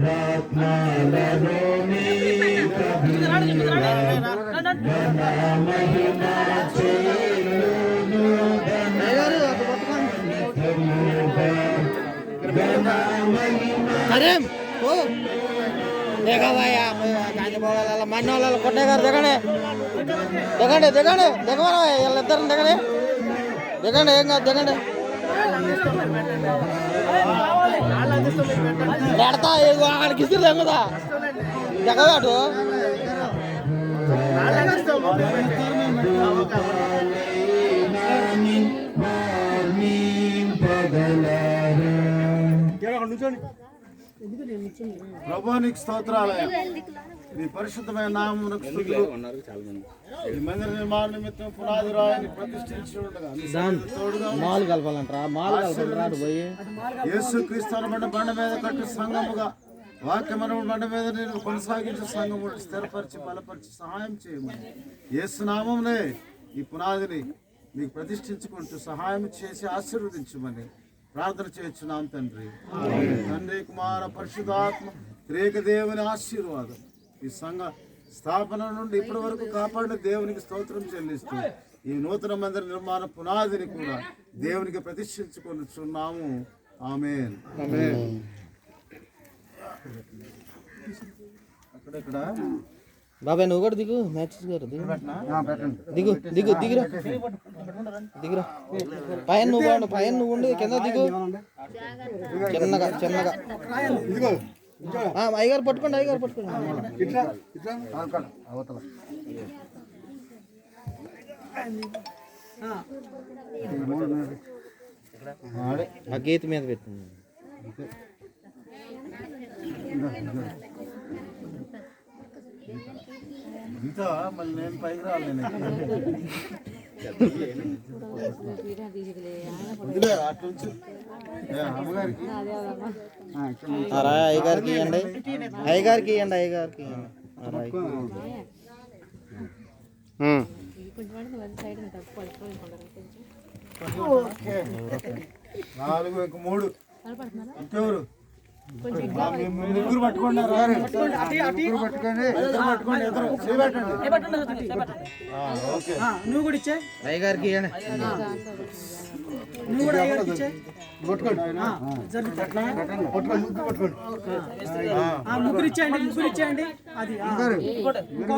రత్నాలలోని अरे ओ देखा भाई आप कांच बोला मन वाला कोटे कर देखने देखने देखने देखो ना ये लतर देखने देखने एक देखने लड़ता है वो आकर किसी देखो था देखा बैठो ప్రభునికి స్తోత్రాలయ నీ పరిశుద్ధమైన నామమునకు స్తుతులు. ఈ మందిర నిర్మాణ నిమిత్తం పునాది రాయిని ప్రతిష్ఠించి ఉండగా యేసు క్రీస్తు అనబడిన బండ మీద కట్టు సంఘముగా వాక్యమనము బండ మీద నేను కొనసాగించే సంఘము స్థిరపరిచి బలపరిచి సహాయం చేయమని యేసు నామమునే ఈ పునాదిని మీకు ప్రతిష్ఠించుకుంటూ సహాయం చేసి ఆశీర్వదించమని ప్రార్థన చేస్తున్నాం తండ్రి. తండ్రి కుమార పరిశుద్ధాత్మ త్రేక దేవుని ఆశీర్వాదం ఈ సంఘ స్థాపన నుండి ఇప్పటి వరకు కాపాడిన దేవునికి స్తోత్రం చెల్లిస్తూ ఈ నూతన మందిర నిర్మాణ పునాదిని కూడా దేవునికి ప్రతిష్ఠించుకొనిచున్నాము. ఆమేన్. అక్కడెక్కడ బాబాయ్ నువ్వు కూడా దిగు మ్యాచ్ గారు దిగు దిగు దిగురా దిగురా పైన నువ్వు బాగుండు పైన నువ్వు ఉండి కింద దిగు చిన్నగా చిన్నగా అయ్యగారు పట్టుకోండి అయ్యగారు పట్టుకోండి ఆ గీత మీద పెట్టింది ఇంకా మళ్ళీ నేను పైకి రావాలి. అట్నుంచి అమ్మగారికి అయ్యగారికి ఇవ్వండి అయ్యగారికి ఇవ్వండి అయ్యగారికి నాలుగు ఇంక మూడు ఇంకెవరు ముగ్గురు పట్టుకోండి నువ్వు కూడా ఇచ్చే అయ్యగారికి ఇవ్వండి నువ్వు కూడా అయ్యగారికి ఇచ్చే ముగ్గురు ఇచ్చేయండి ముగ్గురు ఇచ్చేయండి అది గారు ఇంకో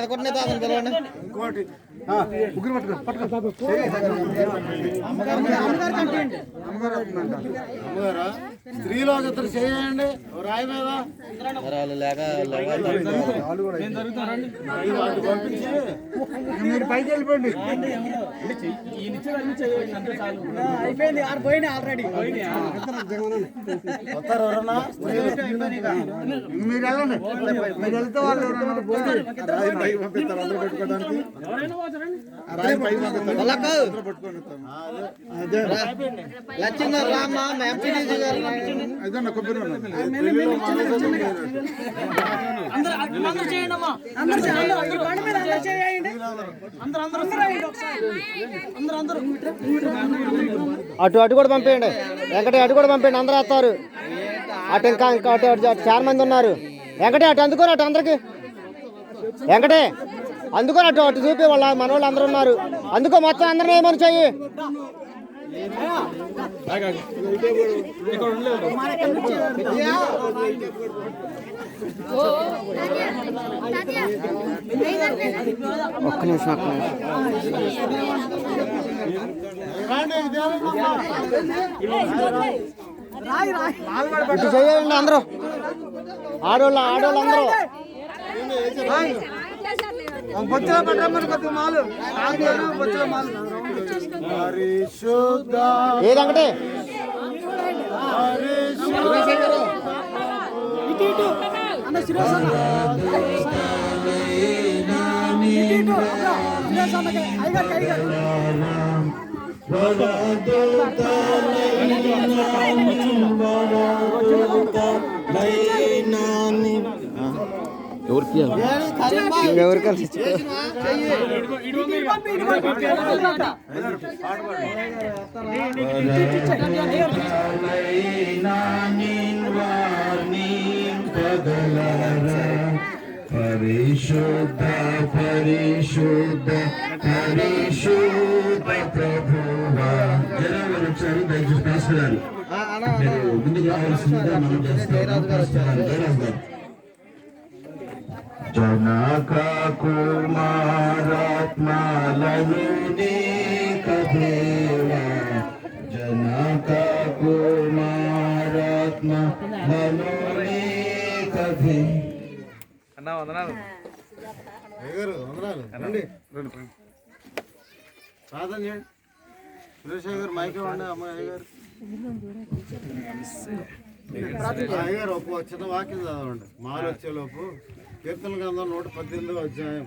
11 తాతను పిలవండి ఇంకోటి ముగ్గురు అమ్మగారా స్త్రీలో ఇద్దరు చేయండి రాయి మీద లేక పంపించి మీరు పైకి వెళ్ళిపోండి. అయిపోయింది ఆరు పోయినాయి ఆల్రెడీ వస్తారు ఎవరన్నా మీరు వెళ్ళండి. మీరు వెళ్తే వాళ్ళు ఎవరన్నా పైకి పంపిస్తారు అందరూ పెట్టుకోవడానికి. లక్ష్యంగా రామ్మా ఎంపీడీసీ గారు కొబ్బరి అటు అటు కూడా పంపేయండి వెంకటే అటు కూడా పంపేయండి అందరూ వస్తారు అటు ఇంకా ఇంకా అటు చాలా మంది ఉన్నారు వెంకటే అటు అందుకోరు అటు అందరికి వెంకటే అందుకోని అటు అటు చూపి వాళ్ళ మన వాళ్ళు అందరూ ఉన్నారు అందుకో మొత్తం అందరినీ ఏమని చెయ్యి ఒక్క నిమిషం ఇటు చేయండి అందరూ ఆడోళ్ళు అందరూ బొచ్చులో పట్టమని కొద్ది మాలు బొచ్చులో మాలు ఏదంటే ఇటు అన్న సురేష్ ఎవరు కలిసి పరిశుద్ధ పరిశుద్ధ పరిశుద్ధ ప్రభువా. జనాలు వచ్చారు, దయచేసి పాస్టర్ గారు మీరు ముందుకు రావాల్సిందిగా మనం చేస్తున్నాం. పాస్టర్ గారు జనక కుమారాత్మలను దేవా, జనక కుమారాత్మలను కథే. అయ్యగారు వందనాలు. రండి ప్రార్థన చేయండి. సురేష్ అయ్యగారు మైక్ ఇవ్వండి. అమ్మాయి అయ్యగారు అయ్యగారు ఒక చిన్న వాక్యం చదవండి. మాలు వచ్చేలోపు కీర్తన గ్రంథం 118వ అధ్యాయం.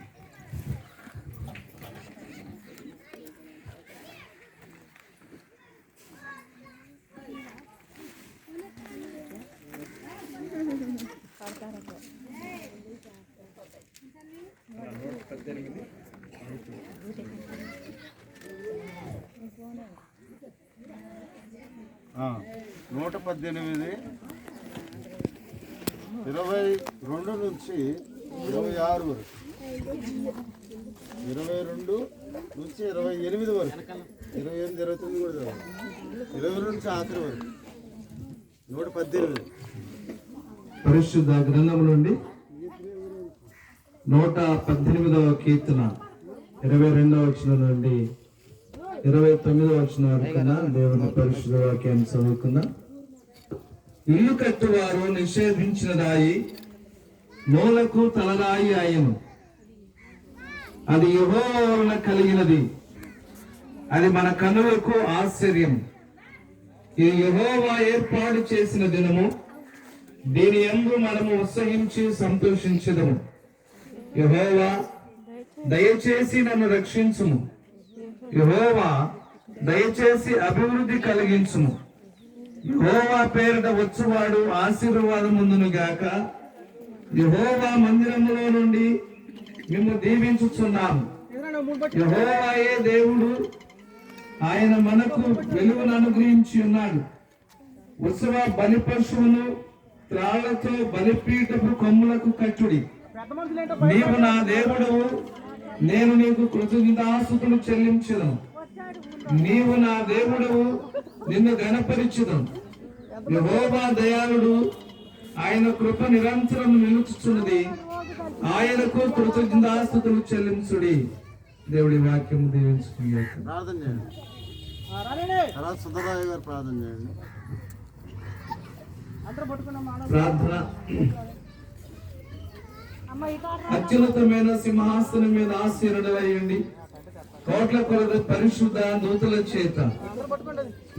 ఆ, 118 22 నుంచి 26 వరకు, 22 నుంచి 28 వరకు, 28, 29 కూడా చదవాలి. 22 నుంచి ఆఖరి వరకు 118. పరిశుద్ధ గ్రంథం నుండి 118వ కీర్తన 22వ వచనం నుండి 29వ వచనం వరకు దేవుని పరిశుద్ధ వాక్యాన్ని చదువుకున్నా. ఇల్లు కట్టువారు నిషేధించిన రాయి మూలకు తలరాయి ఆయను, అది యెహోవా వలన కలిగినది, అది మన కన్నులకు ఆశ్చర్యం. ఇది యెహోవా ఏర్పాటు చేసిన దినము, దీని యందు మనము ఉత్సహించి సంతోషించదము. యెహోవా దయచేసి నన్ను రక్షించుము, యెహోవా దయచేసి అభివృద్ధి కలిగించుము. యెహోవా పేరిట వచ్చువాడు ఆశీర్వాదముందును గాక. యెహోవా మందిరములో నుండి మేము దీవించుచున్నాము. యెహోవాయే దేవుడు, ఆయన మనకు వెలుగును అనుగ్రహించి ఉన్నాడు. ఉత్సవ బలి పశువును త్రాళ్లతో బలిపీఠపు కొమ్ములకు కట్టుడి. నీవు నా దేవుడవు, నేను నీకు కృతజ్ఞతాస్తుతులు చెల్లించదను. నీవు నా దేవుడవు, నిన్ను గణపరిచుదను. యెహోవా దయాళుడు, ఆయన కృప నిరంతరం నిలుచుచున్నది. ఆయనకు కృతజ్ఞతాస్తుతులు చెల్లించుడి. దేవుడి వాక్యం దీవించుకుని ప్రార్థన చేయండి. తర్వాత సుధరాయ గారు ప్రార్థన చేయండి. ప్రార్థన. అత్యున్నతమైన సింహాసనం మీద ఆశీనుడయ్యండి, కోట్ల కొలది పరిశుద్ధ దూతల చేత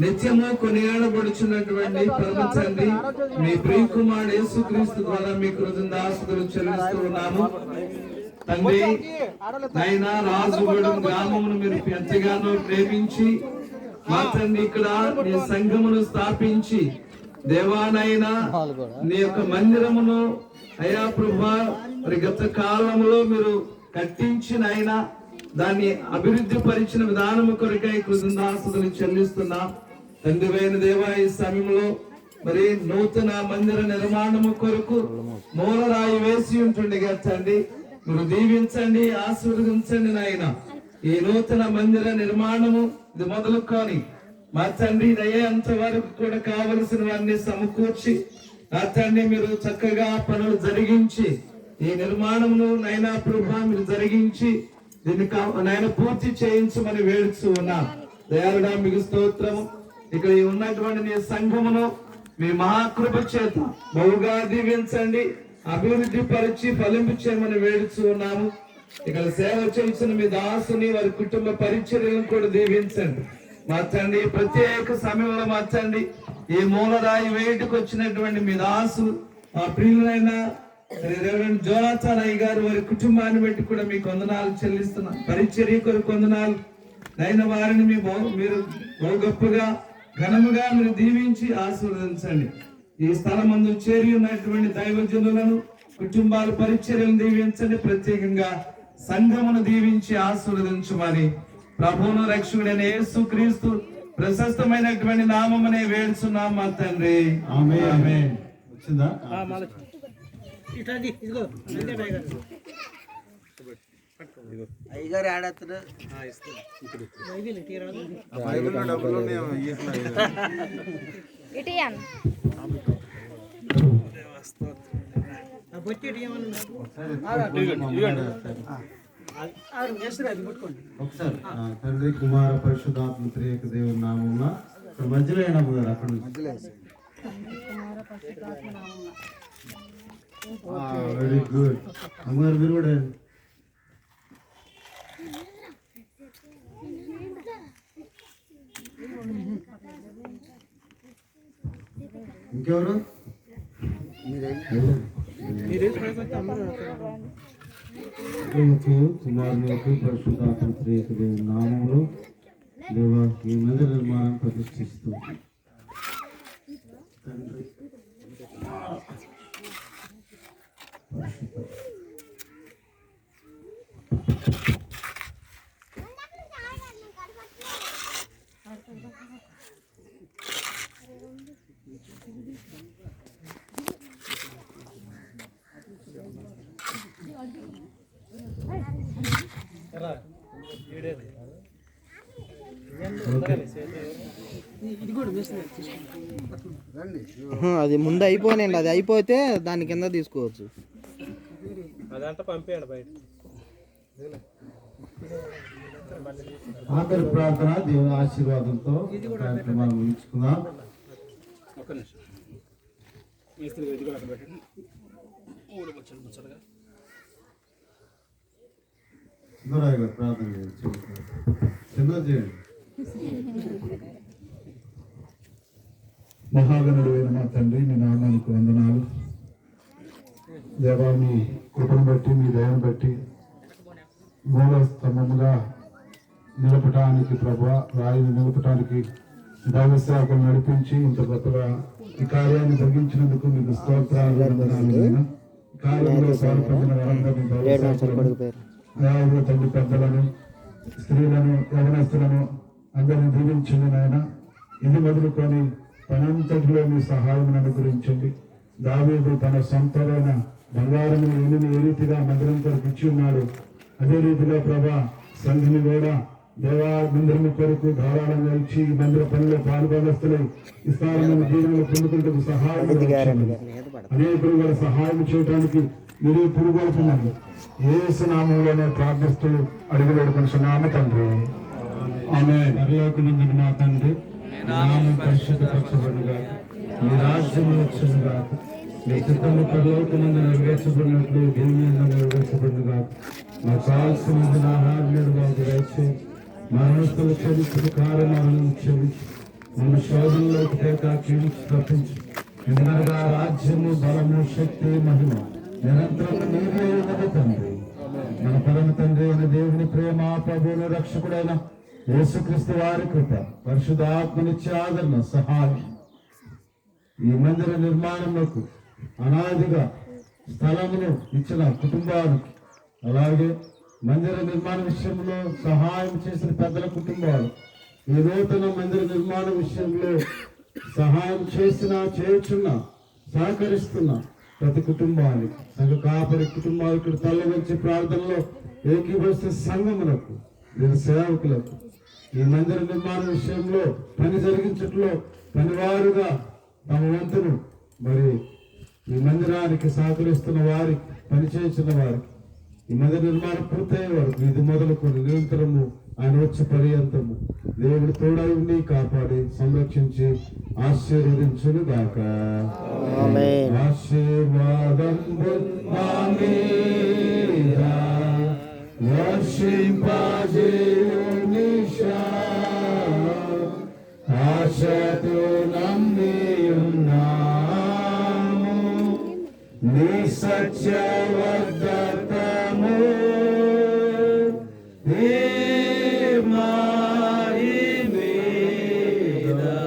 నిత్యము కొనియాడబడుచున్నటువంటి పరమ తండ్రి, మీ ప్రియకుమారుడు యేసుక్రీస్తు ద్వారా మీ కృతజ్ఞతాస్తుతులు చెల్లిస్తూ ఉన్నాము. తండ్రి నైనా రాజుగూడెం గ్రామమును మీరు ఎంతగానో ప్రేమించి మా తండ్రి ఇక్కడ నీ సంఘమును స్థాపించి, దేవానైనా నీ యొక్క మందిరమును అయా ప్రభువా మరి గత కాలంలో మీరు కట్టించిన అయినా దాన్ని అభివృద్ధి పరిచిన విధానము కొరకై కృతజ్ఞతాస్తుతులు చెల్లిస్తున్నా. తండ్రివైన దేవా, ఈ సమయంలో మరి నూతన మందిర నిర్మాణము కొరకు మూలరాయి వేసి ఉంటుండగా తండ్రి మీరు దీవించండి, ఆశీర్వదించండి నాయన. ఈ నూతన మందిర నిర్మాణము ఇది మొదలుకొని మా తండ్రి అయ్యేంత వరకు కూడా కావలసినవన్నీ సమకూర్చి నా తండ్రి మీరు చక్కగా పనులు జరిగించి ఈ నిర్మాణమును నైనా ప్రభా మీరు జరిగించి దీన్ని నాయన పూర్తి చేయించమని వేడుచు ఉన్నా. దయాళుడా మీకు స్తోత్రము. ఇక్కడ ఉన్నటువంటి నీ సంఘమును మీ మహాకృప చేత బహుగా దీవించండి, అభివృద్ధి పరిచి ఫలింపు చేయమని వేడుచు ఉన్నాము. ఇక్కడ సేవ చేసిన మీ దాసుని వారి కుటుంబ పరిచర్యలను కూడా దీవించండి మా తండ్రి. ప్రత్యేక సమయంలో మా తండ్రి ఈ మూలరాయి వేటుకు వచ్చినటువంటి మీ దాసు ఆ ప్రియులైన జోనాథన్ అయ్య గారు వారి కుటుంబాన్ని బట్టి కూడా మీకు వందనాలు చెల్లిస్తున్నా. పరిచర్య కొరకు వందనాలు అయిన వారిని మీరు బహు గొప్పగా ఘనముగా మీరు దీవించి ఆశీర్వదించండి. ఈ స్థలమందు చేరి ఉన్నటువంటి దైవజనులను కుటుంబాల పరిచర్యలను దీవించండి. ప్రత్యేకంగా సంఘమును దీవించి ఆశీర్వదించమని ప్రభువును రక్షకుడైన యేసుక్రీస్తు ప్రశస్తమైనటువంటి నామమునే వేడుచున్నాం మా తండ్రి. ఆమేన్. వచ్చిందా? అయ్యగారు ఆడేస్తాడు. బైబిల్లో డబ్బులు ఉన్నాయేమో ఒకసారి తండ్రి కుమార పరిశుద్ధాత్మ త్రియేక దేవుని నామమున ఇక్కడ మధ్యలో అయినా కదా అక్కడ వెరీ గుడ్ అమ్మగారు మీరు కూడా ఇంకెవరు కుమారులకు పరిశుద్ధాత్మ త్రియేక దేవుని నామములో దేవ ఈ మందిర నిర్మాణం ప్రతిష్ఠిస్తూ తండ్రి అది ముందు అయిపోయినండి, అది అయిపోతే దాని కింద తీసుకోవచ్చు. ఆఖరి ప్రార్థన దేవుని ఆశీర్వాదంతో కార్యక్రమాన్ని ముగించుకుందాం. సుందరయ్య గారు ప్రార్థన చేయండి. మహాగణుడు అయిన మా తండ్రి, మీ నామానికి వందనాలు. దేవా, మీ కృపను బట్టి, మీ దయను బట్టి మూల స్తంభముగా నిలపటానికి, ప్రభా రాయిని నిలపటానికి దైవ సేవకులు నడిపించి ఇంత గొప్పగా ఈ కార్యాన్ని జరిగించినందుకు మీకు స్తోత్రాలు, వందనాలు. కార్యంలో పాల్పొందిన వారందరినీ తండ్రి, పెద్దలను, స్త్రీలను, యవనస్తులను అందరినీ దీవించండి నాయన. ఇది మొదలుకొని పనంతటిలో మీ సహాయం అనుగ్రహించండి. దావీదు తన సొంతమైన బంగారం ఎనిమిది ఏ రీతిగా మందిరం కొరకు ఇచ్చి ఉన్నాడు, అదే రీతిలో ప్రభా సంధిని కూడా దేవా మందిరం కొరకు ధారాళంగా ఇచ్చి ఈ మందిర పనిలో పాల్గొనస్తులై విస్తారమైన జీవనంలో పొందుకుంటూ సహాయం, అనేకులు కూడా సహాయం చేయడానికి మీరు పురుగొల్పున్నారు. యేసు నామంలోనే ప్రార్థిస్తూ అడిగి వేడుకొనుచున్నాము తండ్రి. ఆమె పరలోకమందున మా తండ్రి, నామం పరిశుద్ధపరచబడుగా, మీ రాజ్యం వచ్చునుగా, మీ చిత్తము పరలోకమందు నెరవేర్చబడినట్లు భూమి మీద నెరవేర్చబడునుగా. మాకు కావాల్సిన ఆహారం మాకు దయచేసి, మా మనసులు క్షమించిన కారణాలను క్షమించి, మన శోధనలోకి తేక క్షమించి తప్పించి, ఎందుకనగా రాజ్యము, బలము, శక్తి, మహిమ నిరంతరం నీవే ఉన్నది తండ్రి. మన పరమ తండ్రి అయిన దేవుని ప్రేమ, ప్రభువుని రక్షకుడైన యేసుక్రీస్తు వారి కృప, పరిశుద్ధాత్మనిచ్చే ఆదరణ, సహాయం ఈ మందిర నిర్మాణంలోకి అనాదిగా స్థలమును ఇచ్చిన కుటుంబానికి, అలాగే మందిర నిర్మాణ విషయంలో సహాయం చేసిన పెద్దల కుటుంబాలు, ఈ నూతన మందిర నిర్మాణ విషయంలో సహాయం చేస్తున్న సహకరిస్తున్న ప్రతి కుటుంబానికి, సంఘ కాపరి కుటుంబాలు ఇక్కడ తల్ల వచ్చి ప్రార్థనలో ఏకీభవిస్తున్న సంఘములకు, నేను సేవకులకు ఈ మందిర నిర్మాణ విషయంలో పని జరిగించట్లో పనివారుగా తమ వంతును మరి ఈ మందిరానికి సహకరిస్తున్న వారికి, పనిచేస్తున్న వారికి, ఈ మందిర నిర్మాణం పూర్తయ్యే వరకు ఇది మొదలుకొని నిరంతరము ఆయన వచ్చే పర్యంతము దేవుడు తోడై ఉండి కాపాడి సంరక్షించి ఆశీర్వదించును గాక. ఆశీర్వాదం ఆశతో నమ్మి ఉన్నా